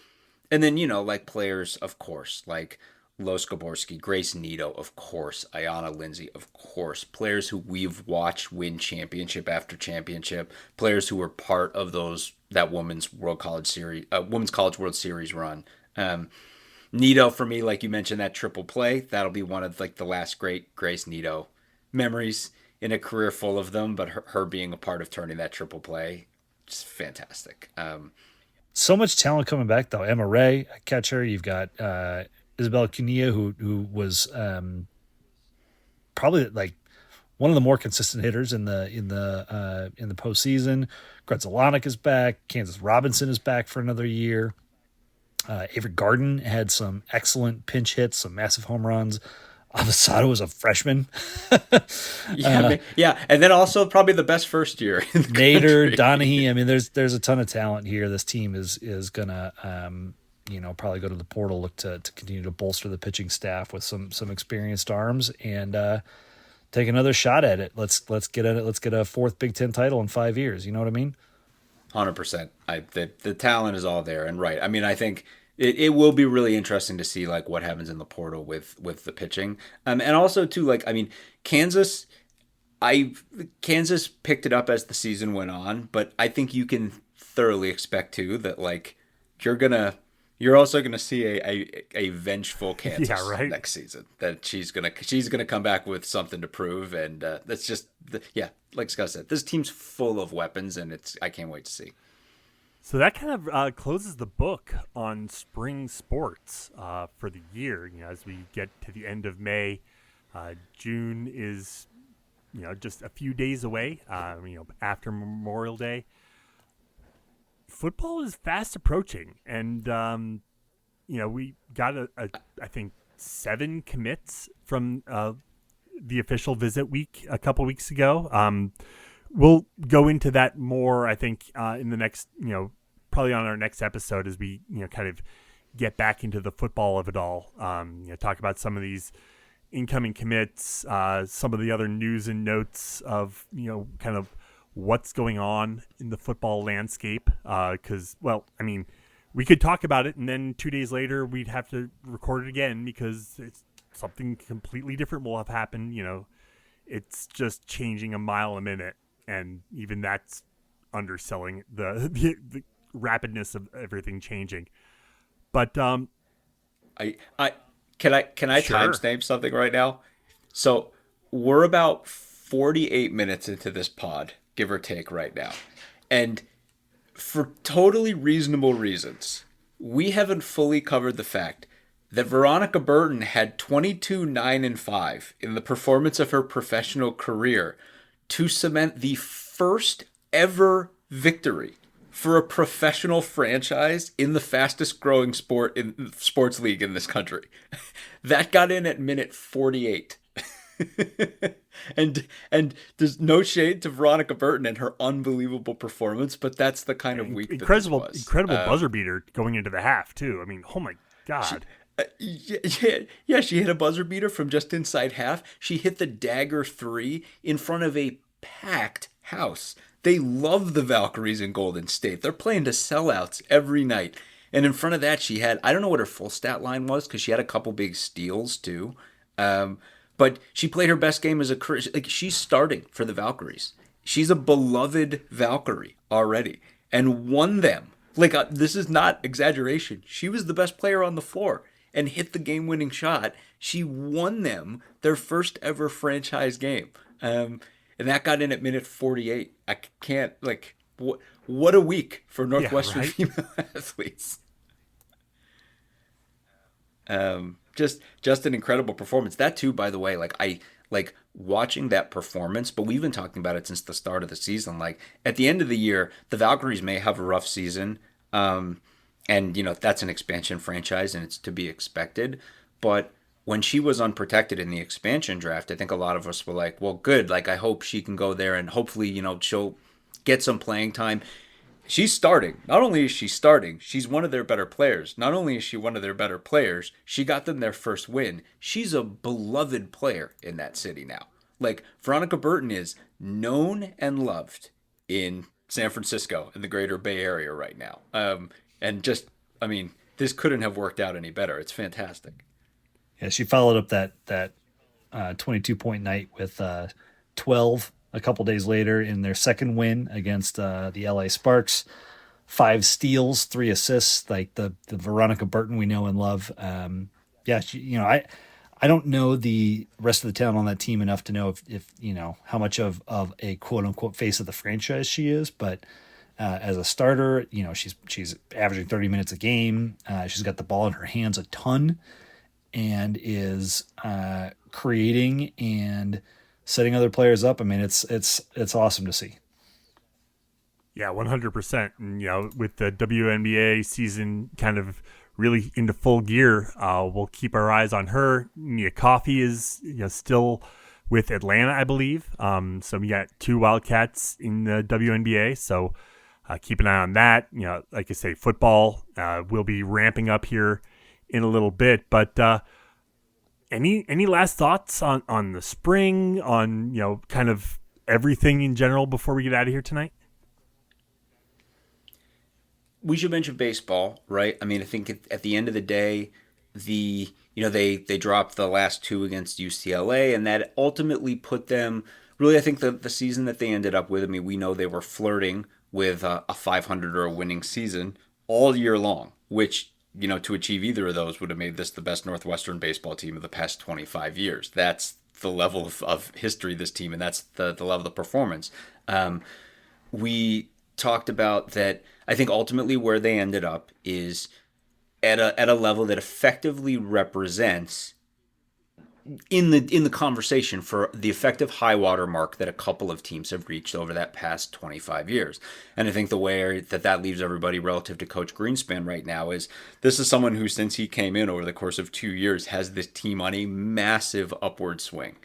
then, like players, of course, like Lo Skaborski, Grace Nito, of course, Ayanna Lindsay, of course, players who we've watched win championship after championship, players who were part of that Women's College World Series run. Nito for me, like you mentioned, that triple play, that'll be one of like the last great Grace Nito memories in a career full of them. But her being a part of turning that triple play, just fantastic. So much talent coming back though. Emma Ray, a catcher. You've got Isabella Cunilla, who was probably like one of the more consistent hitters in the postseason. Gretzelanek is back. Kansas Robinson is back for another year. Avery Garden had some excellent pinch hits, some massive home runs. Avasado was a freshman. Yeah, and then also probably the best first year in the Nader, country. Donahue. I mean, there's a ton of talent here. This team is gonna probably go to the portal, look to continue to bolster the pitching staff with some experienced arms and take another shot at it. Let's get a fourth Big Ten title in 5 years. You know what I mean? 100%. The talent is all there, and right. I mean, I think it will be really interesting to see like what happens in the portal with the pitching, and also too like I mean Kansas. Kansas picked it up as the season went on, but I think you can thoroughly expect too that like you're also gonna see a vengeful Kansas Yeah, right. next season. That she's gonna come back with something to prove, and that's just yeah, like Scott said, this team's full of weapons, and I can't wait to see. So that kind of closes the book on spring sports for the year. As we get to the end of May, June is just a few days away. After Memorial Day, football is fast approaching, and we got I think 7 commits from the official visit week a couple weeks ago. We'll go into that more, I think, in the next, probably on our next episode as we, kind of get back into the football of it all. Talk about some of these incoming commits, some of the other news and notes of, kind of what's going on in the football landscape. Because, we could talk about it and then 2 days later we'd have to record it again because it's something completely different will have happened. It's just changing a mile a minute. And even that's underselling the rapidness of everything changing. But I can I Sure. timestamp something right now? So we're about 48 minutes into this pod, give or take, right now, and for totally reasonable reasons, we haven't fully covered the fact that Veronica Burton had 22-9-5 in the performance of her professional career to cement the first ever victory for a professional franchise in the fastest growing sports league in this country. That got in at minute 48. and there's no shade to Veronica Burton and her unbelievable performance, but that's the kind of week incredible, that this was. incredible buzzer beater going into the half too. I mean, oh my God. Yeah, she hit a buzzer beater from just inside half. She hit the dagger 3 in front of a packed house. They love the Valkyries in Golden State. They're playing to sellouts every night. And in front of that, she had, I don't know what her full stat line was because she had a couple big steals too. But she played her best game as a career. Like, she's starting for the Valkyries. She's a beloved Valkyrie already and won them. Like, this is not exaggeration. She was the best player on the floor and hit the game-winning shot. She won them their first ever franchise game. And that got in at minute 48. I can't, like, what a week for Northwestern right? female athletes. Just an incredible performance. That too, by the way, like I like watching that performance, but we've been talking about it since the start of the season. Like at the end of the year, the Valkyries may have a rough season. And that's an expansion franchise and it's to be expected. But when she was unprotected in the expansion draft, I think a lot of us were like, well, good. Like, I hope she can go there and hopefully, she'll get some playing time. She's starting. Not only is she starting, she's one of their better players. Not only is she one of their better players, she got them their first win. She's a beloved player in that city now. Like, Veronica Burton is known and loved in San Francisco and the greater Bay Area right now. And just, I mean, this couldn't have worked out any better. It's fantastic. Yeah, she followed up that 22-point night with 12 a couple days later in their second win against the LA Sparks. 5 steals, 3 assists, like the Veronica Burton we know and love. Yeah, I don't know the rest of the talent on that team enough to know if how much of a quote unquote face of the franchise she is, but as a starter, she's averaging 30 minutes a game. She's got the ball in her hands a ton and is creating and setting other players up. I mean, it's awesome to see. Yeah, 100%. And, with the WNBA season kind of really into full gear, we'll keep our eyes on her. Mia Coffey is still with Atlanta, I believe. So we got 2 Wildcats in the WNBA. So keep an eye on that. Like I say, football will be ramping up here in a little bit. But any last thoughts on the spring, on kind of everything in general before we get out of here tonight? We should mention baseball, right? I mean, I think at the end of the day, they dropped the last 2 against UCLA, and that ultimately put them really. I think the season that they ended up with. I mean, we know they were flirting with a 500 or a winning season all year long, which to achieve either of those would have made this the best Northwestern baseball team of the past 25 years. That's the level of history this team, and that's the level of performance. We talked about that. I think ultimately where they ended up is at a level that effectively represents in the conversation for the effective high water mark that a couple of teams have reached over that past 25 years. And I think the way that leaves everybody relative to Coach Greenspan right now is this is someone who, since he came in over the course of 2 years, has this team on a massive upward swing.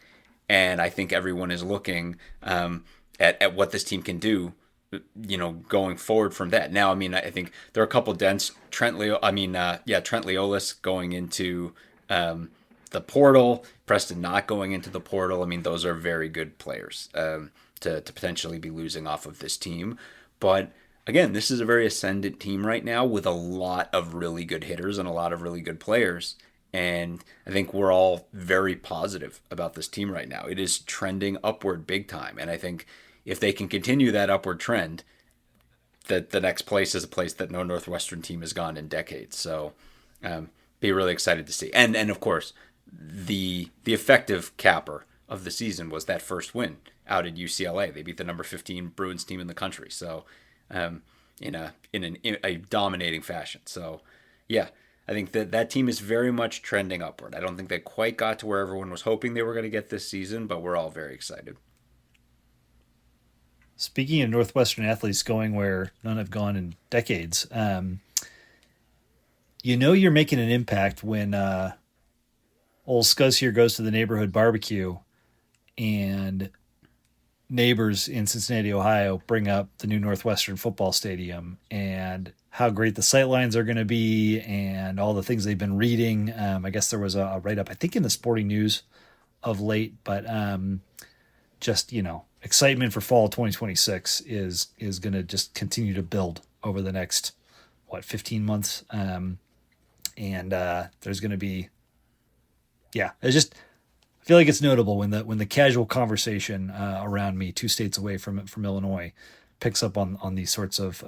And I think everyone is looking at what this team can do going forward from that. Now, I mean, I think there are a couple dents. Trent Leolis going into the portal, Preston not going into the portal. I mean, those are very good players to potentially be losing off of this team. But again, this is a very ascendant team right now with a lot of really good hitters and a lot of really good players. And I think we're all very positive about this team right now. It is trending upward big time. And I think if they can continue that upward trend, that the next place is a place that no Northwestern team has gone in decades. So be really excited to see. And of course, the effective capper of the season was that first win out at UCLA. They beat the number 15 Bruins team in the country. So in a dominating fashion. So yeah, I think that team is very much trending upward. I don't think they quite got to where everyone was hoping they were going to get this season, but we're all very excited. Speaking of Northwestern athletes going where none have gone in decades, you're making an impact when old Scuzz here goes to the neighborhood barbecue and neighbors in Cincinnati, Ohio bring up the new Northwestern football stadium and how great the sightlines are going to be and all the things they've been reading. I guess there was a write-up, I think, in the Sporting News of late, but just, excitement for fall 2026 is going to just continue to build over the next 15 months. And there's going to be, I feel like it's notable when the casual conversation around me 2 states away from Illinois picks up on these sorts of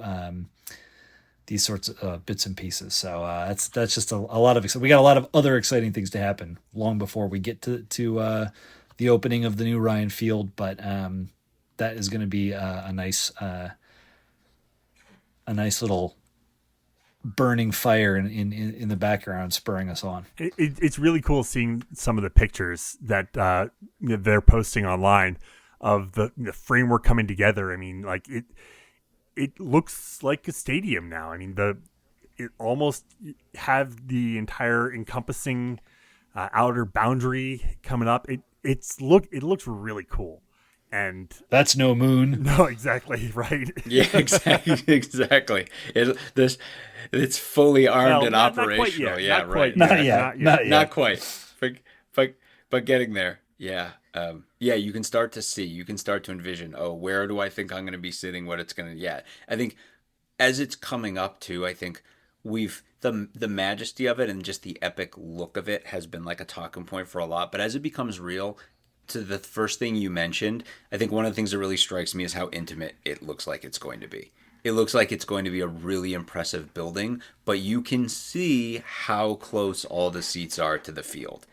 bits and pieces. So that's just a lot of we got a lot of other exciting things to happen long before we get to the opening of the new Ryan Field, but that is going to be a nice little burning fire in the background, spurring us on. It's really cool seeing some of the pictures that they're posting online of the framework coming together. I mean, like it looks like a stadium now. I mean, it almost have the entire encompassing outer boundary coming up. It looks really cool, and that's no moon. No, exactly right. Yeah, exactly. It's fully armed and operational. Yeah, right. Not quite. But getting there. Yeah. You can start to envision, where do I think I'm going to be sitting, what it's going to, I think as it's coming up to, I think the majesty of it and just the epic look of it has been like a talking point for a lot. But as it becomes real, to the first thing you mentioned, I think one of the things that really strikes me is how intimate it looks like it's going to be. It looks like it's going to be a really impressive building, but you can see how close all the seats are to the field.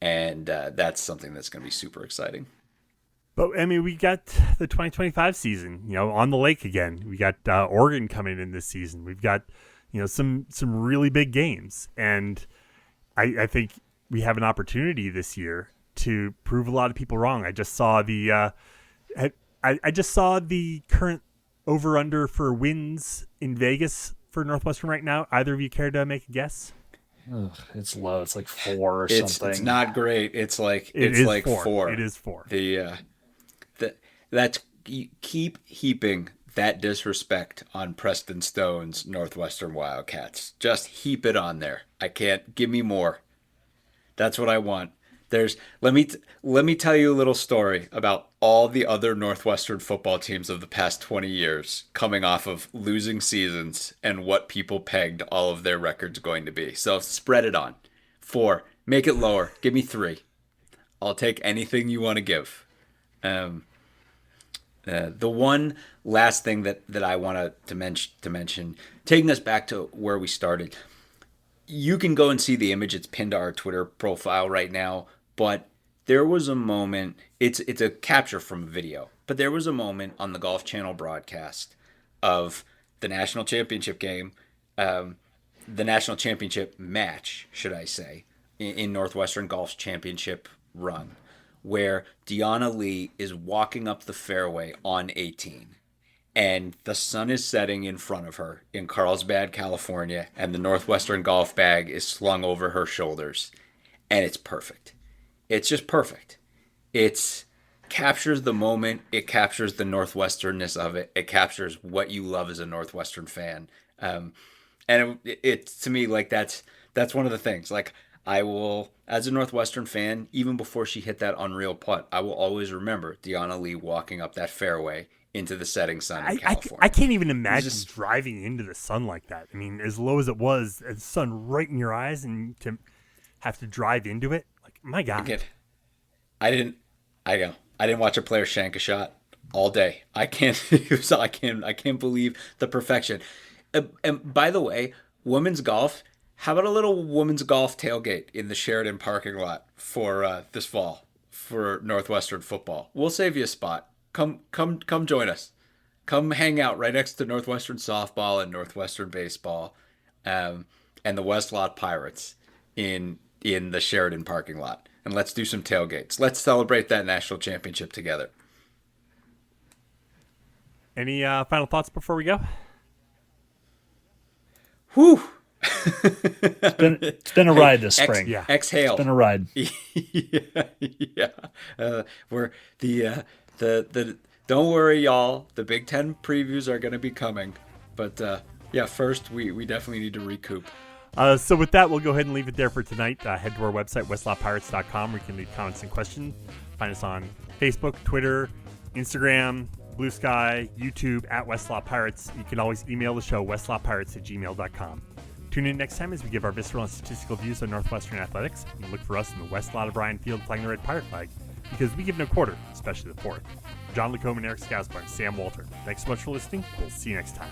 And that's something that's going to be super exciting. But I mean, we got the 2025 season, on the lake again. We got Oregon coming in this season. We've got, some really big games, and I think we have an opportunity this year to prove a lot of people wrong. I just saw the current over under for wins in Vegas for Northwestern right now. Either of you care to make a guess? Ugh, it's low. It's like 4 or something. It's not great. It's like 4. It is 4. That's keep heaping that disrespect on Preston Stone's Northwestern Wildcats. Just heap it on there. I can't. Give me more. That's what I want. Let me tell you a little story about all the other Northwestern football teams of the past 20 years coming off of losing seasons and what people pegged all of their records going to be. So spread it on. 4. Make it lower. Give me 3. I'll take anything you want to give. The one last thing that I want to mention, taking us back to where we started, you can go and see the image. It's pinned to our Twitter profile right now. But there was a moment, it's a capture from a video, but there was a moment on the Golf Channel broadcast of the national championship game, the national championship match, should I say, in Northwestern Golf's championship run, where Deanna Lee is walking up the fairway on 18. And the sun is setting in front of her in Carlsbad, California, and the Northwestern golf bag is slung over her shoulders. And it's perfect. It's just perfect. It captures the moment. It captures the Northwesternness of it. It captures what you love as a Northwestern fan. And it to me, like, that's one of the things. Like, I will, as a Northwestern fan, even before she hit that unreal putt, I will always remember Deanna Lee walking up that fairway into the setting sun in California. I can't even imagine driving into the sun like that. I mean, as low as it was, the sun right in your eyes, and to have to drive into it. My God. I didn't watch a player shank a shot all day. I can't believe the perfection. And by the way, women's golf, how about a little women's golf tailgate in the Sheridan parking lot for this fall for Northwestern football? We'll save you a spot. Come join us. Come hang out right next to Northwestern softball and Northwestern baseball, and the West Lot Pirates in the Sheridan parking lot, and let's do some tailgates. Let's celebrate that national championship together. Any final thoughts before we go? Whew. It's been a ride this spring. Yeah. Exhale. It's been a ride. Yeah. We're the don't worry, y'all. The Big Ten previews are going to be coming, but first we definitely need to recoup. So with that, we'll go ahead and leave it there for tonight. Head to our website, westlotpirates.com, where you can leave comments and questions. Find us on Facebook, Twitter, Instagram, Blue Sky, YouTube, at Westlot Pirates. You can always email the show, westlotpirates@gmail.com. Tune in next time as we give our visceral and statistical views on Northwestern athletics, and look for us in the West Lot of Bryan Field flying the red pirate flag, because we give no quarter, especially the fourth. John Lacombe and Eric Scousbar and Sam Walter, thanks so much for listening. We'll see you next time.